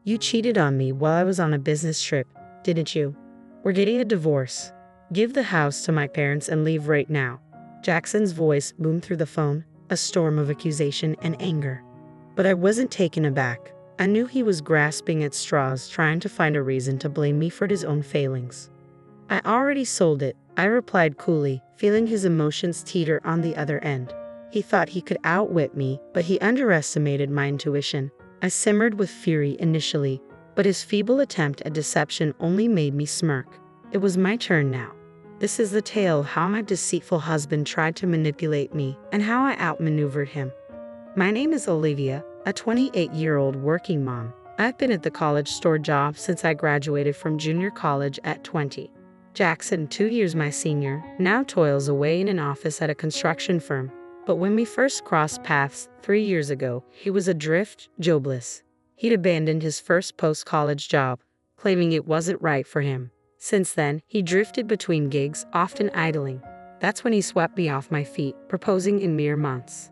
You cheated on me while I was on a business trip, didn't you? We're getting a divorce. Give the house to my parents and leave right now. Jackson's voice boomed through the phone, a storm of accusation and anger. But I wasn't taken aback. I knew he was grasping at straws, trying to find a reason to blame me for his own failings. I already sold it, I replied coolly, feeling his emotions teeter on the other end. He thought he could outwit me, but he underestimated my intuition. I simmered with fury initially, but his feeble attempt at deception only made me smirk. It was my turn now. This is the tale of how my deceitful husband tried to manipulate me and how I outmaneuvered him. My name is Olivia, a 28-year-old working mom. I've been at the college store job since I graduated from junior college at 20. Jackson, 2 years my senior, now toils away in an office at a construction firm. But when we first crossed paths 3 years ago, he was adrift, jobless. He'd abandoned his first post-college job, claiming it wasn't right for him. Since then, he drifted between gigs, often idling. That's when he swept me off my feet, proposing in mere months.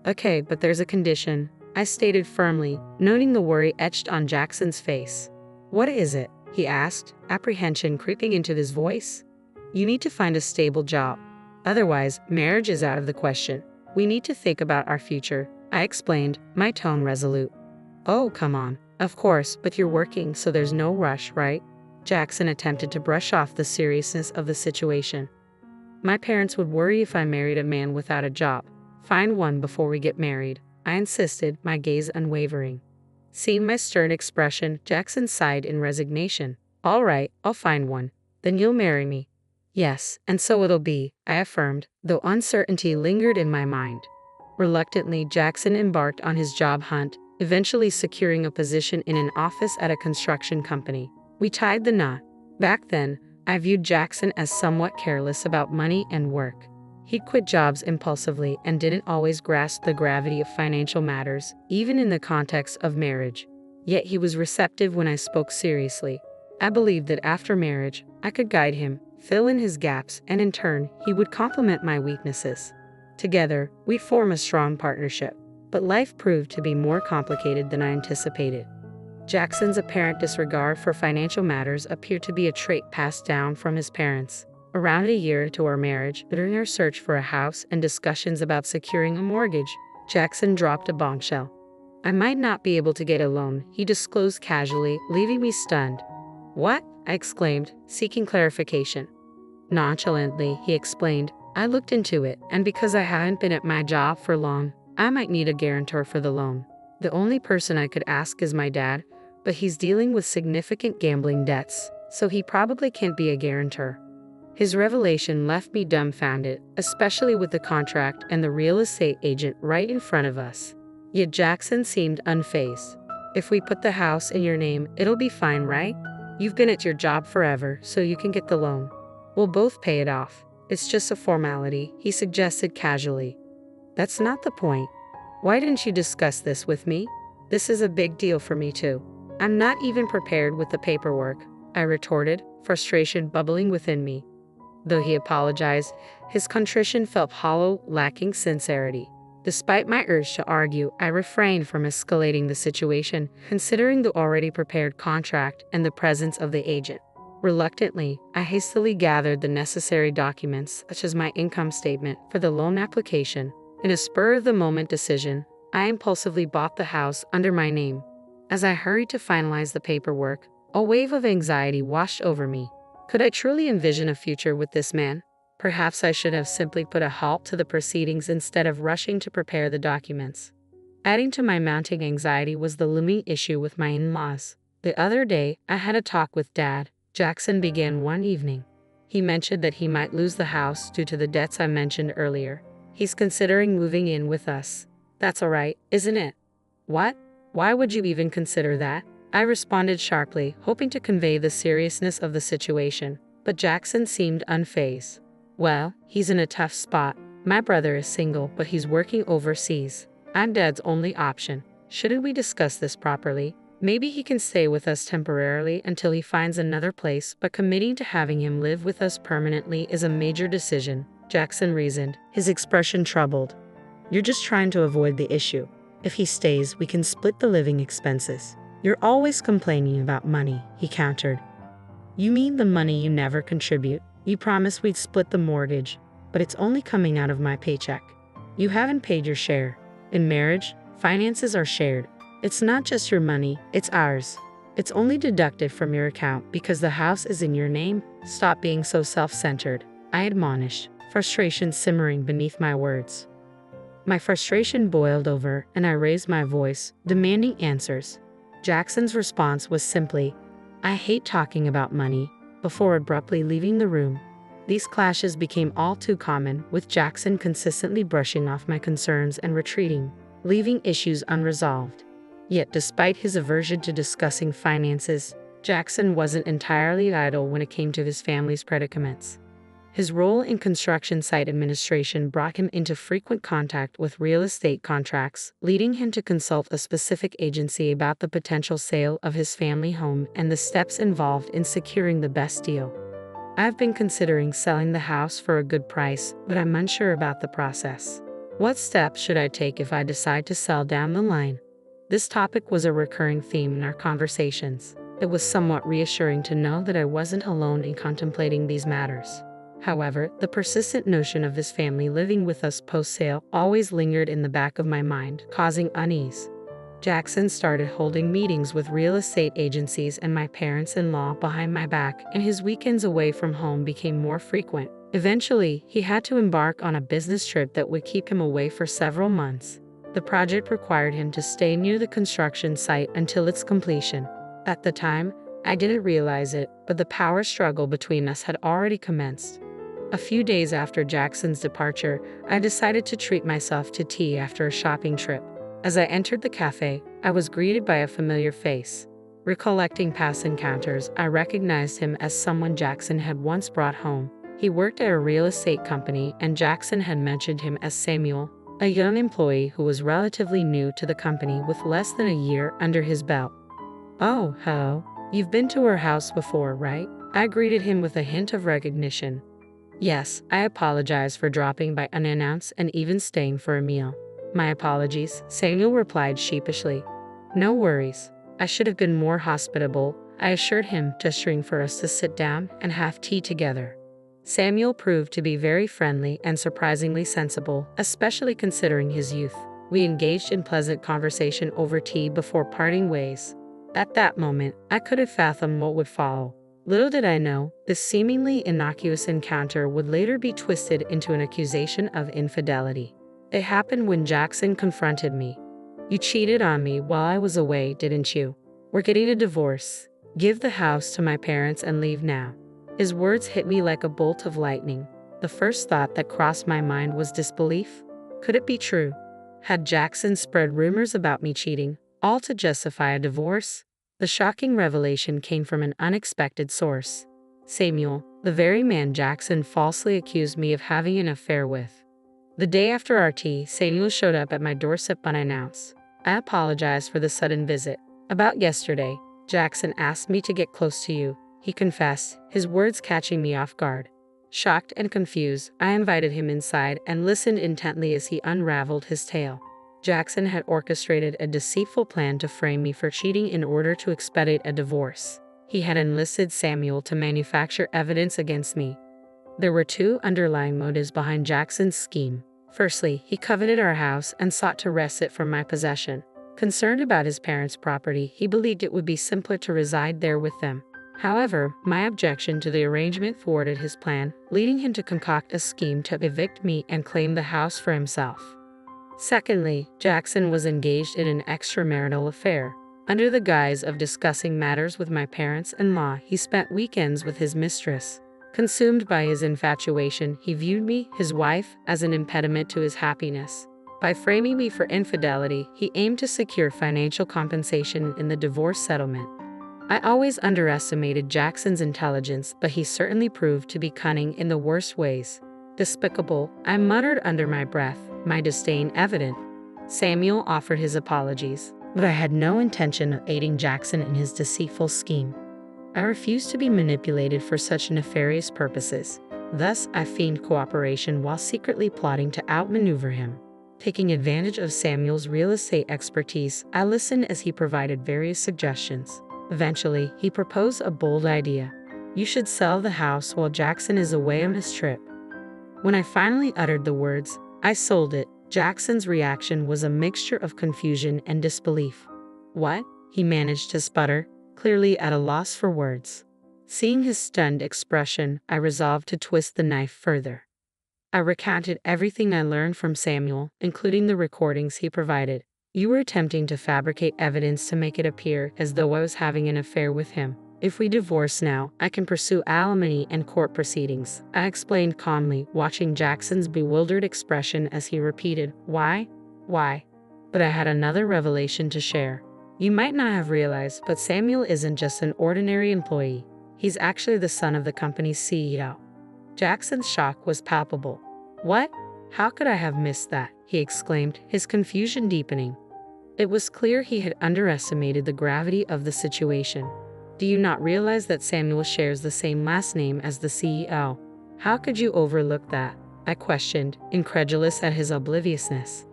Okay, but there's a condition, I stated firmly, noting the worry etched on Jackson's face. What is it? He asked, apprehension creeping into his voice. You need to find a stable job. Otherwise, marriage is out of the question. We need to think about our future, I explained, my tone resolute. Oh, come on. Of course, but you're working, so there's no rush, right? Jackson attempted to brush off the seriousness of the situation. My parents would worry if I married a man without a job. Find one before we get married, I insisted, my gaze unwavering. Seeing my stern expression, Jackson sighed in resignation. All right, I'll find one. Then you'll marry me. Yes, and so it'll be, I affirmed, though uncertainty lingered in my mind. Reluctantly, Jackson embarked on his job hunt, eventually securing a position in an office at a construction company. We tied the knot. Back then, I viewed Jackson as somewhat careless about money and work. He'd quit jobs impulsively and didn't always grasp the gravity of financial matters, even in the context of marriage. Yet he was receptive when I spoke seriously. I believed that after marriage, I could guide him, fill in his gaps, and in turn, he would complement my weaknesses. Together, we'd form a strong partnership. But life proved to be more complicated than I anticipated. Jackson's apparent disregard for financial matters appeared to be a trait passed down from his parents. Around a year into our marriage, during our search for a house and discussions about securing a mortgage, Jackson dropped a bombshell. I might not be able to get a loan, he disclosed casually, leaving me stunned. What? I exclaimed, seeking clarification. Nonchalantly, he explained, I looked into it, and because I hadn't been at my job for long, I might need a guarantor for the loan. The only person I could ask is my dad, but he's dealing with significant gambling debts, so he probably can't be a guarantor. His revelation left me dumbfounded, especially with the contract and the real estate agent right in front of us. Yet Jackson seemed unfazed. If we put the house in your name, it'll be fine, right? You've been at your job forever, so you can get the loan. We'll both pay it off. It's just a formality, he suggested casually. That's not the point. Why didn't you discuss this with me? This is a big deal for me too. I'm not even prepared with the paperwork, I retorted, frustration bubbling within me. Though he apologized, his contrition felt hollow, lacking sincerity. Despite my urge to argue, I refrained from escalating the situation, considering the already prepared contract and the presence of the agent. Reluctantly, I hastily gathered the necessary documents, such as my income statement, for the loan application. In a spur-of-the-moment decision, I impulsively bought the house under my name. As I hurried to finalize the paperwork, a wave of anxiety washed over me. Could I truly envision a future with this man? Perhaps I should have simply put a halt to the proceedings instead of rushing to prepare the documents. Adding to my mounting anxiety was the looming issue with my in-laws. The other day, I had a talk with Dad. Jackson began one evening. He mentioned that he might lose the house due to the debts I mentioned earlier. He's considering moving in with us. That's all right, isn't it? What? Why would you even consider that? I responded sharply, hoping to convey the seriousness of the situation, but Jackson seemed unfazed. Well, he's in a tough spot. My brother is single, but he's working overseas. I'm Dad's only option. Shouldn't we discuss this properly? Maybe he can stay with us temporarily until he finds another place, but committing to having him live with us permanently is a major decision, Jackson reasoned, his expression troubled. You're just trying to avoid the issue. If he stays, we can split the living expenses. You're always complaining about money, he countered. You mean the money you never contribute? You promised we'd split the mortgage, but it's only coming out of my paycheck. You haven't paid your share. In marriage, finances are shared. It's not just your money, it's ours. It's only deducted from your account because the house is in your name. Stop being so self-centered, I admonished, frustration simmering beneath my words. My frustration boiled over, and I raised my voice, demanding answers. Jackson's response was simply, "I hate talking about money," before abruptly leaving the room. These clashes became all too common, with Jackson consistently brushing off my concerns and retreating, leaving issues unresolved. Yet despite his aversion to discussing finances, Jackson wasn't entirely idle when it came to his family's predicaments. His role in construction site administration brought him into frequent contact with real estate contracts, leading him to consult a specific agency about the potential sale of his family home and the steps involved in securing the best deal. I've been considering selling the house for a good price, but I'm unsure about the process. What steps should I take if I decide to sell down the line? This topic was a recurring theme in our conversations. It was somewhat reassuring to know that I wasn't alone in contemplating these matters. However, the persistent notion of his family living with us post-sale always lingered in the back of my mind, causing unease. Jackson started holding meetings with real estate agencies and my parents-in-law behind my back, and his weekends away from home became more frequent. Eventually, he had to embark on a business trip that would keep him away for several months. The project required him to stay near the construction site until its completion. At the time, I didn't realize it, but the power struggle between us had already commenced. A few days after Jackson's departure, I decided to treat myself to tea after a shopping trip. As I entered the cafe, I was greeted by a familiar face. Recollecting past encounters, I recognized him as someone Jackson had once brought home. He worked at a real estate company, and Jackson had mentioned him as Samuel, a young employee who was relatively new to the company with less than a year under his belt. "Oh, hello. You've been to our house before, right?" I greeted him with a hint of recognition. "Yes, I apologize for dropping by unannounced and even staying for a meal." "My apologies," Samuel replied sheepishly. "No worries. I should have been more hospitable," I assured him, gesturing for us to sit down and have tea together. Samuel proved to be very friendly and surprisingly sensible, especially considering his youth. We engaged in pleasant conversation over tea before parting ways. At that moment, I could have fathomed what would follow. Little did I know, this seemingly innocuous encounter would later be twisted into an accusation of infidelity. It happened when Jackson confronted me. "You cheated on me while I was away, didn't you? We're getting a divorce. Give the house to my parents and leave now." His words hit me like a bolt of lightning. The first thought that crossed my mind was disbelief. Could it be true? Had Jackson spread rumors about me cheating, all to justify a divorce? The shocking revelation came from an unexpected source. Samuel, the very man Jackson falsely accused me of having an affair with. The day after our tea, Samuel showed up at my doorstep unannounced. I apologized for the sudden visit. "About yesterday, Jackson asked me to get close to you," he confessed, his words catching me off guard. Shocked and confused, I invited him inside and listened intently as he unraveled his tale. Jackson had orchestrated a deceitful plan to frame me for cheating in order to expedite a divorce. He had enlisted Samuel to manufacture evidence against me. There were two underlying motives behind Jackson's scheme. Firstly, he coveted our house and sought to wrest it from my possession. Concerned about his parents' property, he believed it would be simpler to reside there with them. However, my objection to the arrangement thwarted his plan, leading him to concoct a scheme to evict me and claim the house for himself. Secondly, Jackson was engaged in an extramarital affair. Under the guise of discussing matters with my parents-in-law, he spent weekends with his mistress. Consumed by his infatuation, he viewed me, his wife, as an impediment to his happiness. By framing me for infidelity, he aimed to secure financial compensation in the divorce settlement. I always underestimated Jackson's intelligence, but he certainly proved to be cunning in the worst ways. "Despicable," I muttered under my breath, my disdain evident. Samuel offered his apologies, but I had no intention of aiding Jackson in his deceitful scheme. I refused to be manipulated for such nefarious purposes. Thus, I feigned cooperation while secretly plotting to outmaneuver him. Taking advantage of Samuel's real estate expertise, I listened as he provided various suggestions. Eventually, he proposed a bold idea. You should sell the house while Jackson is away on his trip. When I finally uttered the words, I sold it, Jackson's reaction was a mixture of confusion and disbelief. What? He managed to sputter, clearly at a loss for words. Seeing his stunned expression, I resolved to twist the knife further. I recounted everything I learned from Samuel, including the recordings he provided. You were attempting to fabricate evidence to make it appear as though I was having an affair with him. If we divorce now, I can pursue alimony and court proceedings, I explained calmly, watching Jackson's bewildered expression as he repeated, Why? Why? But I had another revelation to share. You might not have realized, but Samuel isn't just an ordinary employee. He's actually the son of the company's CEO. Jackson's shock was palpable. What? How could I have missed that? He exclaimed, his confusion deepening. It was clear he had underestimated the gravity of the situation. Do you not realize that Samuel shares the same last name as the CEO? How could you overlook that? I questioned, incredulous at his obliviousness.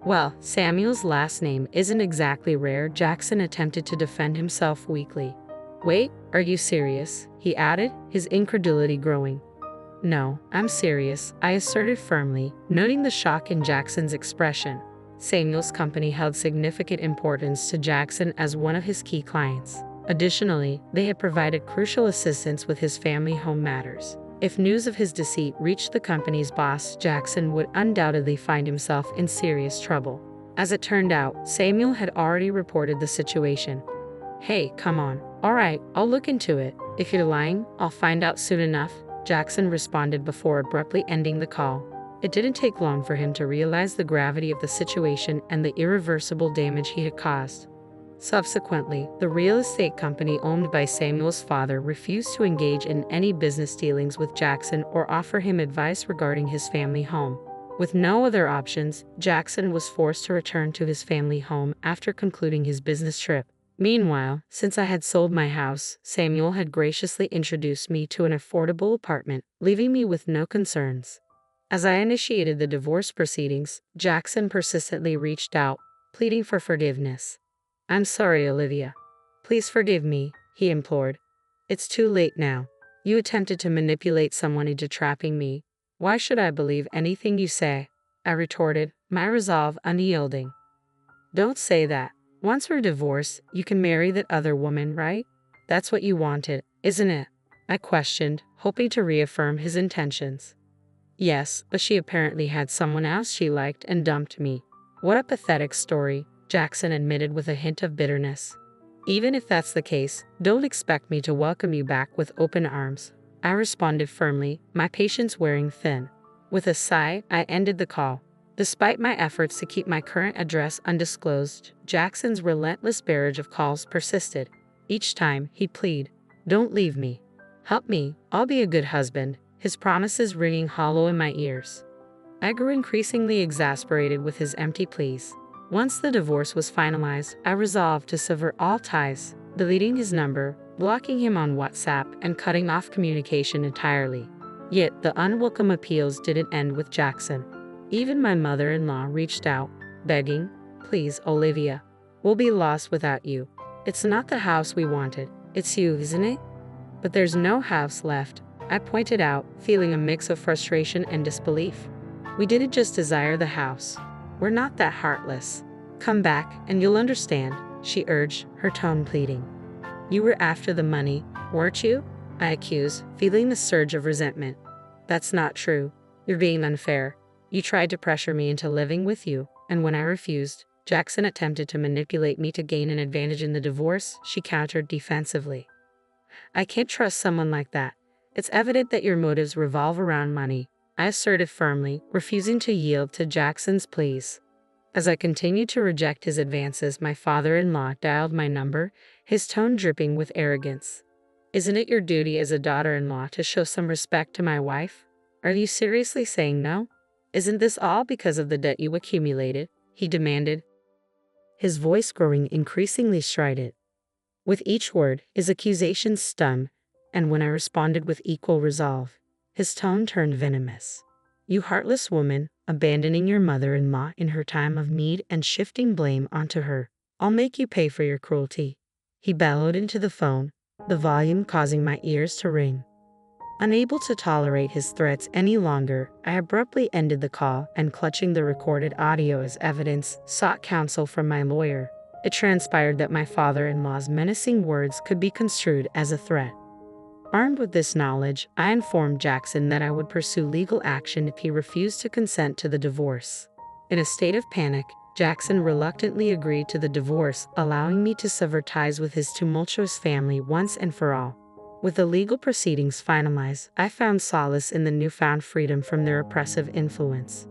Well, Samuel's last name isn't exactly rare, Jackson attempted to defend himself weakly. Wait, are you serious? He added, his incredulity growing. No, I'm serious, I asserted firmly, noting the shock in Jackson's expression. Samuel's company held significant importance to Jackson as one of his key clients. Additionally, they had provided crucial assistance with his family home matters. If news of his deceit reached the company's boss, Jackson would undoubtedly find himself in serious trouble. As it turned out, Samuel had already reported the situation. Hey, come on. All right, I'll look into it. If you're lying, I'll find out soon enough, Jackson responded before abruptly ending the call. It didn't take long for him to realize the gravity of the situation and the irreversible damage he had caused. Subsequently, the real estate company owned by Samuel's father refused to engage in any business dealings with Jackson or offer him advice regarding his family home. With no other options, Jackson was forced to return to his family home after concluding his business trip. Meanwhile, since I had sold my house, Samuel had graciously introduced me to an affordable apartment, leaving me with no concerns. As I initiated the divorce proceedings, Jackson persistently reached out, pleading for forgiveness. I'm sorry, Olivia. Please forgive me, he implored. It's too late now. You attempted to manipulate someone into trapping me. Why should I believe anything you say? I retorted, my resolve unyielding. Don't say that. Once we're divorced, you can marry that other woman, right? That's what you wanted, isn't it? I questioned, hoping to reaffirm his intentions. Yes, but she apparently had someone else she liked and dumped me. What a pathetic story, Jackson admitted with a hint of bitterness. Even if that's the case, don't expect me to welcome you back with open arms, I responded firmly, my patience wearing thin. With a sigh, I ended the call. Despite my efforts to keep my current address undisclosed, Jackson's relentless barrage of calls persisted. Each time, he'd plead, Don't leave me. Help me, I'll be a good husband, his promises ringing hollow in my ears. I grew increasingly exasperated with his empty pleas. Once the divorce was finalized, I resolved to sever all ties, deleting his number, blocking him on WhatsApp, and cutting off communication entirely. Yet, the unwelcome appeals didn't end with Jackson. Even my mother-in-law reached out, begging, Please, Olivia, we'll be lost without you. It's not the house we wanted, it's you, isn't it? But there's no house left, I pointed out, feeling a mix of frustration and disbelief. We didn't just desire the house. We're not that heartless. Come back and you'll understand, she urged, her tone pleading. You were after the money, weren't you? I accused, feeling the surge of resentment. That's not true. You're being unfair. You tried to pressure me into living with you, and when I refused, Jackson attempted to manipulate me to gain an advantage in the divorce, she countered defensively. I can't trust someone like that. It's evident that your motives revolve around money, I asserted firmly, refusing to yield to Jackson's pleas. As I continued to reject his advances, my father-in-law dialed my number, his tone dripping with arrogance. Isn't it your duty as a daughter-in-law to show some respect to my wife? Are you seriously saying no? Isn't this all because of the debt you accumulated? He demanded, his voice growing increasingly strident. With each word, his accusations stung, and when I responded with equal resolve, his tone turned venomous. You heartless woman, abandoning your mother-in-law in her time of need and shifting blame onto her. I'll make you pay for your cruelty. He bellowed into the phone, the volume causing my ears to ring. Unable to tolerate his threats any longer, I abruptly ended the call and, clutching the recorded audio as evidence, sought counsel from my lawyer. It transpired that my father-in-law's menacing words could be construed as a threat. Armed with this knowledge, I informed Jackson that I would pursue legal action if he refused to consent to the divorce. In a state of panic, Jackson reluctantly agreed to the divorce, allowing me to sever ties with his tumultuous family once and for all. With the legal proceedings finalized, I found solace in the newfound freedom from their oppressive influence.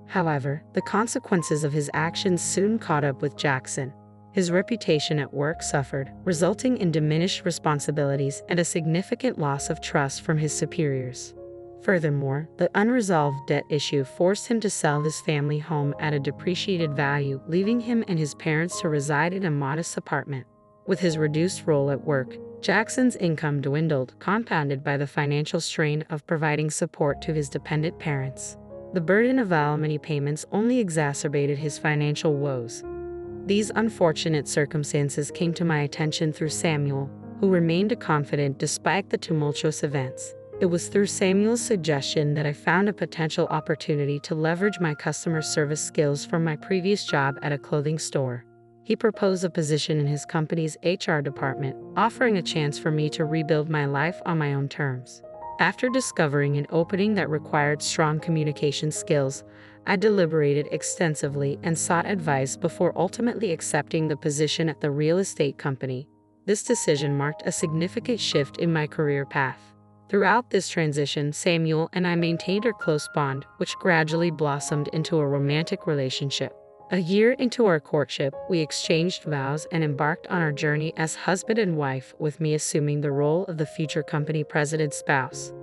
However, the consequences of his actions soon caught up with Jackson. His reputation at work suffered, resulting in diminished responsibilities and a significant loss of trust from his superiors. Furthermore, the unresolved debt issue forced him to sell his family home at a depreciated value, leaving him and his parents to reside in a modest apartment. With his reduced role at work, Jackson's income dwindled, compounded by the financial strain of providing support to his dependent parents. The burden of alimony payments only exacerbated his financial woes. These unfortunate circumstances came to my attention through Samuel, who remained confident despite the tumultuous events. It was through Samuel's suggestion that I found a potential opportunity to leverage my customer service skills from my previous job at a clothing store. He proposed a position in his company's HR department, offering a chance for me to rebuild my life on my own terms. After discovering an opening that required strong communication skills, I deliberated extensively and sought advice before ultimately accepting the position at the real estate company. This decision marked a significant shift in my career path. Throughout this transition, Samuel and I maintained our close bond, which gradually blossomed into a romantic relationship. A year into our courtship, we exchanged vows and embarked on our journey as husband and wife, with me assuming the role of the future company president's spouse.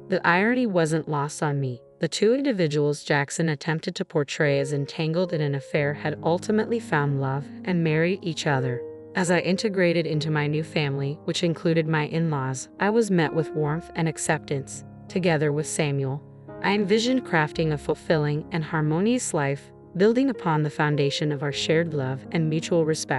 The irony wasn't lost on me. The two individuals Jackson attempted to portray as entangled in an affair had ultimately found love and married each other. As I integrated into my new family, which included my in-laws, I was met with warmth and acceptance. Together with Samuel, I envisioned crafting a fulfilling and harmonious life, building upon the foundation of our shared love and mutual respect.